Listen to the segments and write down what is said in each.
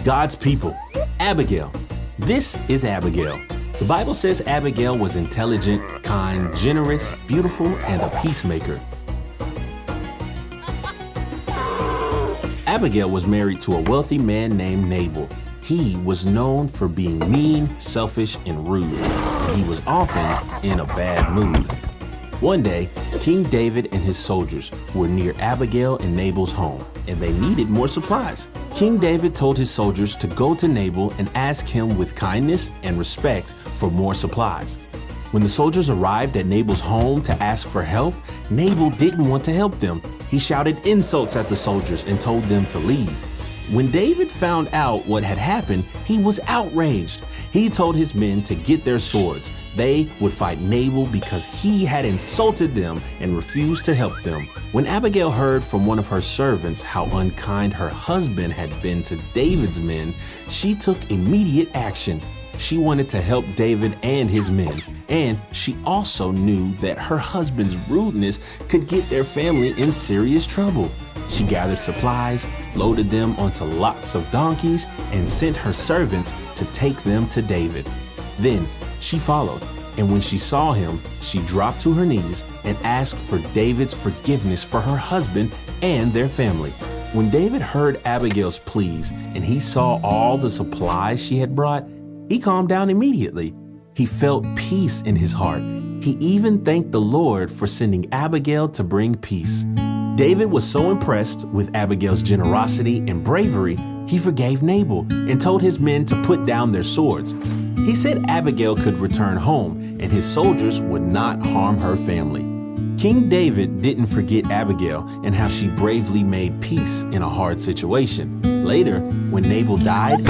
God's people, Abigail. This is Abigail. The Bible says Abigail was intelligent, kind, generous, beautiful, and a peacemaker. Abigail was married to a wealthy man named Nabal. He was known for being mean, selfish, and rude, and he was often in a bad mood. One day, King David and his soldiers were near Abigail and Nabal's home, and they needed more supplies. King David told his soldiers to go to Nabal and ask him with kindness and respect for more supplies. When the soldiers arrived at Nabal's home to ask for help, Nabal didn't want to help them. He shouted insults at the soldiers and told them to leave. When David found out what had happened, he was outraged. He told his men to get their swords. They would fight Nabal because he had insulted them and refused to help them. When Abigail heard from one of her servants how unkind her husband had been to David's men, she took immediate action. She wanted to help David and his men, and she also knew that her husband's rudeness could get their family in serious trouble. She gathered supplies, loaded them onto lots of donkeys, and sent her servants to take them to David. Then she followed, and when she saw him, she dropped to her knees and asked for David's forgiveness for her husband and their family. When David heard Abigail's pleas and he saw all the supplies she had brought, he calmed down immediately. He felt peace in his heart. He even thanked the Lord for sending Abigail to bring peace. David was so impressed with Abigail's generosity and bravery, he forgave Nabal and told his men to put down their swords. He said Abigail could return home and his soldiers would not harm her family. King David didn't forget Abigail and how she bravely made peace in a hard situation. Later, when Nabal died,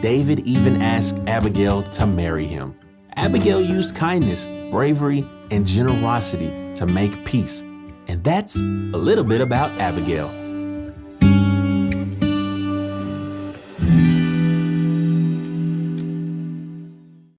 David even asked Abigail to marry him. Abigail used kindness, bravery, and generosity to make peace. And that's a little bit about Abigail.